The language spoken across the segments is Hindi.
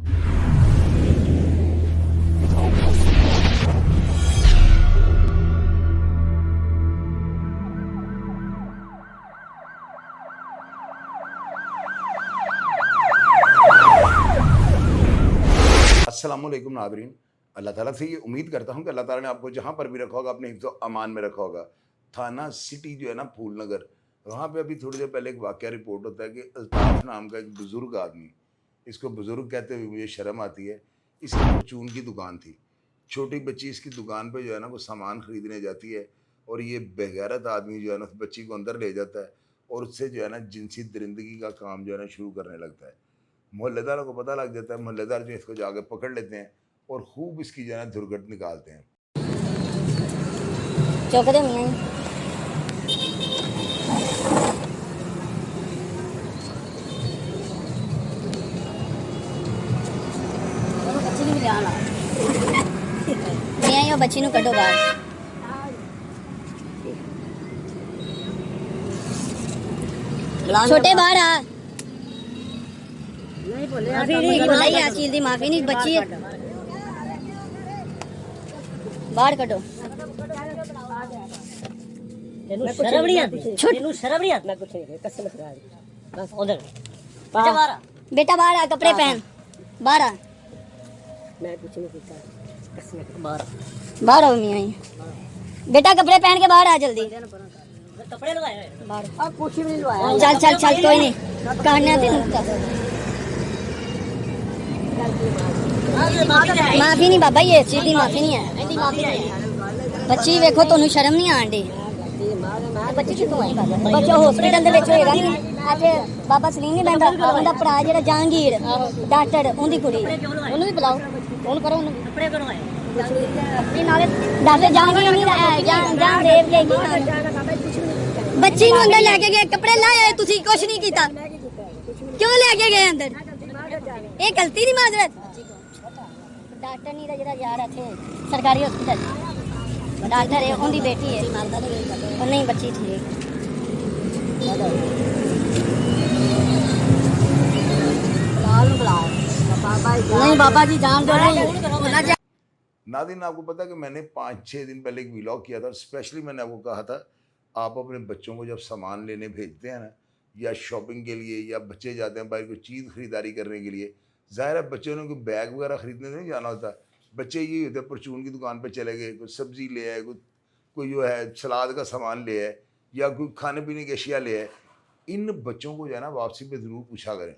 अस्सलामुअलैकुम नादरीन। अल्लाह ताला से ये उम्मीद करता हूँ कि अल्लाह ताला ने आपको जहाँ पर भी रखा होगा अपने हिफ्ज़ अमान में रखा होगा। थाना सिटी जो है ना फूल नगर, वहाँ पे अभी थोड़ी देर पहले एक वाक़या रिपोर्ट होता है कि अल्ताफ़ नाम का एक बुज़ुर्ग आदमी, इसको बुज़ुर्ग कहते हुए मुझे शर्म आती है, इसकी परचून की दुकान थी। छोटी बच्ची इसकी दुकान पे जो है ना वो सामान ख़रीदने जाती है और ये बेगैरत आदमी जो है ना उस बच्ची को अंदर ले जाता है और उससे जो है ना जिनसी दरिंदगी का काम जो है ना शुरू करने लगता है। मोहल्लेदारों को पता लग जाता है, मोहल्लेदार जो है इसको जाके पकड़ लेते हैं और खूब इसकी जो है ना धुरगट निकालते हैं। चौकदे नहीं बच्ची भी लिया नहीं आई बच्ची कड्डो बाहर। छोटे बाहर आ चीज दी माफी नहीं बच्ची बाहर कटो। शर्म नहीं आती, शर्म नहीं आती। मैं कुछ नहीं कसम से बस उधर बेटा बाहर आ, कपड़े पहन, बाहर आ। मैं कुछ नहीं किया कसम से। बाहर आओ मियां, बेटा कपड़े पहन के बाहर आ जल्दी। कपड़े लगाए बाहर अब कुछ भी नहीं लगाया। चल चल चल कोई नहीं कहने दे माफी नहीं बाबा, ये चीज की माफी नहीं है। बच्ची वेखो ਤੁਹਾਨੂੰ शर्म नहीं आंदी। बच्ची कितों आई? बच्चा हॉस्पिटल ਦੇ ਵਿੱਚ ਹੋਏਗਾ ਨਹੀਂ। ਅੱਜ ਬਾਬਾ ਸਲੀਮ ਨਹੀਂ ਬੈਂਦਾ, ਉਹਦਾ ਭਰਾ ਜਿਹੜਾ ਜਹਾਂਗੀਰ ਡਾਕਟਰ, ਉਹਦੀ ਕੁੜੀ, ਉਹਨੂੰ ਵੀ ਬੁਲਾਓ, ਫੋਨ ਕਰੋ ਉਹਨੂੰ। कपड़े करो है ਇਹ ਨਾਲੇ ਡਾਕਟਰ ਜਹਾਂਗੀਰ ਨਹੀਂ ਜਾਂ ਦੇਵ ਲੈ ਕੇ ਬੱਚੀ ਨੂੰ ਅੰਦਰ ਲੈ ਕੇ ਗਏ, ਕੱਪੜੇ ਲਾਏ ਤੁਸੀਂ ਕੁਝ ਨਹੀਂ ਕੀਤਾ, ਕਿਉਂ ਲੈ ਕੇ ਗਏ ਅੰਦਰ? ਇਹ ਗਲਤੀ ਦੀ ਮਾਜ਼ਰਤ। डॉक्टर नहीं था जरा यार थे सरकारी हॉस्पिटल, डॉक्टर है उनकी बेटी है और नहीं बच्ची थी। नहीं बाबा जी जान दो नहीं। नादिन आपको पता है कि मैंने 5-6 दिन पहले एक व्लॉग किया था, स्पेशली मैंने आपको कहा था आप अपने बच्चों को जब सामान लेने भेजते हैं ना, या शॉपिंग के लिए, या बच्चे जाते हैं बाहर कोई चीज़ ख़रीदारी करने के लिए, ज़ाहिर है बच्चों ने कोई बैग वगैरह ख़रीदने नहीं जाना होता। बच्चे यही होते हैं, परचून की दुकान पे चले गए, कोई सब्ज़ी ले आए, कोई जो है सलाद का सामान ले आए, या कोई खाने पीने की अशिया ले आए। इन बच्चों को जो है ना वापसी पे ज़रूर पूछा करें,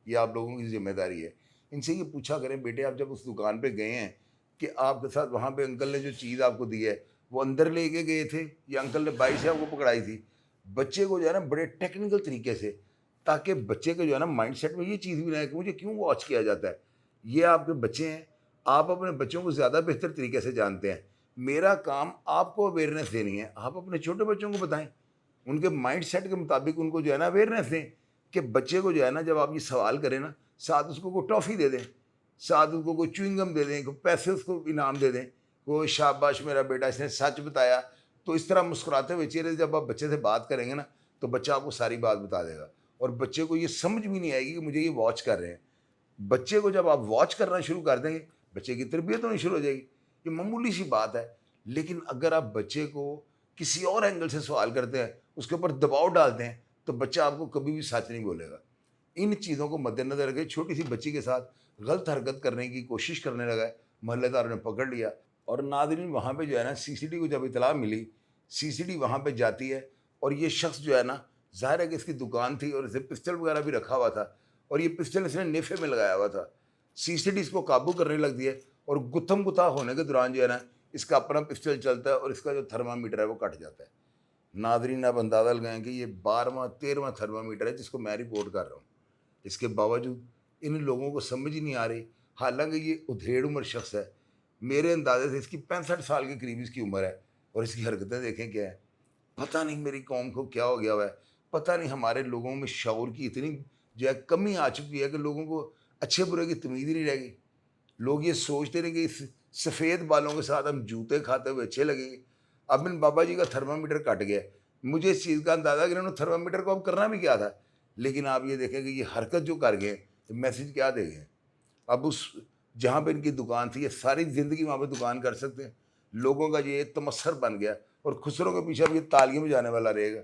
ये आप लोगों की ज़िम्मेदारी है। इनसे ये पूछा करें, बेटे आप जब उस दुकान पे गए हैं कि आपके साथ वहाँ पे अंकल ने जो चीज़ आपको दी है वो अंदर लेके गए थे या अंकल ने बाइक से आपको पकड़ाई थी? बच्चे को जो है ना बड़े टेक्निकल तरीके से, ताकि बच्चे के जो है ना माइंड सेट में ये चीज़ भी ना है कि मुझे क्यों वॉच किया जाता है। ये आपके बच्चे हैं, आप अपने बच्चों को ज़्यादा बेहतर तरीके से जानते हैं। मेरा काम आपको अवेयरनेस देनी है। आप अपने छोटे बच्चों को बताएं, उनके माइंड सेट के मुताबिक उनको जो है ना अवेयरनेस दें कि बच्चे को जो है ना जब आप ये सवाल करें ना, साथ उसको कोई टॉफ़ी दे दें, साथ उसको कोई च्युइंगम दे दें, कोई पैसे उसको इनाम दे दें, कोई शाबाश मेरा बेटा इसने सच बताया। तो इस तरह मुस्कुराते हुए चेहरे से जब आप बच्चे से बात करेंगे ना, तो बच्चा आपको सारी बात बता देगा और बच्चे को ये समझ भी नहीं आएगी कि मुझे ये वॉच कर रहे हैं। बच्चे को जब आप वॉच करना शुरू कर देंगे, बच्चे की तरबियत होनी शुरू हो जाएगी। ये मामूली सी बात है, लेकिन अगर आप बच्चे को किसी और एंगल से सवाल करते हैं, उसके ऊपर दबाव डालते हैं, तो बच्चा आपको कभी भी सच नहीं बोलेगा। इन चीज़ों को मद्देनज़र रखें। छोटी सी बच्ची के साथ गलत हरकत करने की कोशिश करने लगा है, मोहल्लेदारों ने पकड़ लिया। और नाज़रीन वहाँ पे जो है ना सीसीटी को जब इतला मिली, सीसीटी वहाँ पे जाती है और ये शख्स जो है ना, ज़ाहिर है कि इसकी दुकान थी और इसे पिस्टल वगैरह भी रखा हुआ था और ये पिस्टल इसने नेफे में लगाया हुआ था। सीसीटी इसको काबू करने लगती है और गुत्थम गुत्था होने के दौरान जो है ना, इसका अपना पिस्टल चलता है और इसका जो थर्मामीटर है वो कट जाता है। नाज़रीन आप अंदाज़ा लगाएं कि ये 12वां-13वां थर्मामीटर है जिसको मैं रिपोर्ट कर रहा हूँ। इसके बावजूद इन लोगों को समझ ही नहीं आ रही, हालांकि ये उधेड़ उम्र शख्स है। मेरे अंदाजे से इसकी 65 साल के करीब इसकी उम्र है और इसकी हरकतें देखें क्या है। पता नहीं मेरी कौम को क्या हो गया हुआ है, पता नहीं हमारे लोगों में शऊर की इतनी जो है कमी आ चुकी है कि लोगों को अच्छे बुरे की तमीज़ ही नहीं रहेगी। लोग ये सोचते रहे कि इस सफ़ेद बालों के साथ हम जूते खाते हुए अच्छे लगेंगे। अब इन बाबा जी का थर्मामीटर कट गया, मुझे इस चीज़ का अंदाज़ा कि इन्होंने थर्मामीटर को अब करना भी क्या था। लेकिन आप ये देखें कि ये हरकत जो कर गए, तो मैसेज क्या दे गए। अब उस जहाँ पे इनकी दुकान थी, ये सारी ज़िंदगी वहाँ पे दुकान कर सकते हैं। लोगों का ये तमस्सर बन गया और खुसरों के पीछे अब ये तालियां में जाने वाला रहेगा।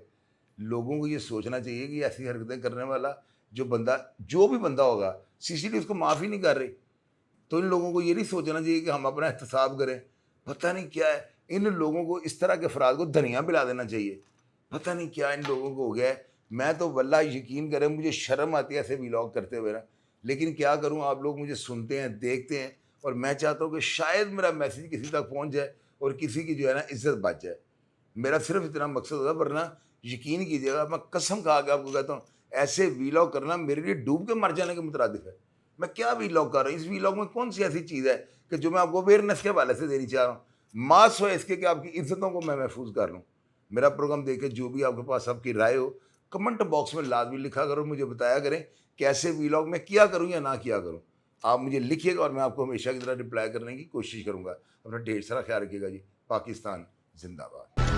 लोगों को ये सोचना चाहिए कि ऐसी हरकतें करने वाला जो भी बंदा होगा, सीसीटीवी उसको माफ़ ही नहीं कर रही। तो इन लोगों को ये नहीं सोचना चाहिए कि हम अपना एहतसाब करें। पता नहीं क्या है, इन लोगों को इस तरह के अफराद को धनिया पिला देना चाहिए। पता नहीं क्या इन लोगों को हो गया है। मैं तो वल्लाह यकीन करें, मुझे शर्म आती है ऐसे व्लॉग करते हुए ना, लेकिन क्या करूं, आप लोग मुझे सुनते हैं, देखते हैं, और मैं चाहता हूं कि शायद मेरा मैसेज किसी तक पहुंच जाए और किसी की जो है ना इज्जत बच जाए। मेरा सिर्फ इतना मकसद होता, वरना यकीन कीजिएगा, मैं कसम खा के आपको कहता हूँ, ऐसे वीलॉग करना मेरे लिए डूब के मर जाने के मुतरादिफ है। मैं क्या वीलॉग कर रहा हूँ, इस वीलॉग में कौन सी ऐसी चीज़ है कि जो मैं आपको अवेयरनेस के हवाले से देनी चाह रहा हूँ। मास हो इसके कि आपकी इज्जतों को मैं महफूज कर लूँ। मेरा प्रोग्राम देख के जो भी आपके पास आपकी राय हो, कमेंट बॉक्स में लाजमी लिखा करो, मुझे बताया करें कि ऐसे वीलॉग में किया करूँ या ना किया करूँ। आप मुझे लिखिएगा और मैं आपको हमेशा की तरह रिप्लाई करने की कोशिश करूँगा। अपना ढेर सारा ख्याल रखिएगा जी। पाकिस्तान जिंदाबाद।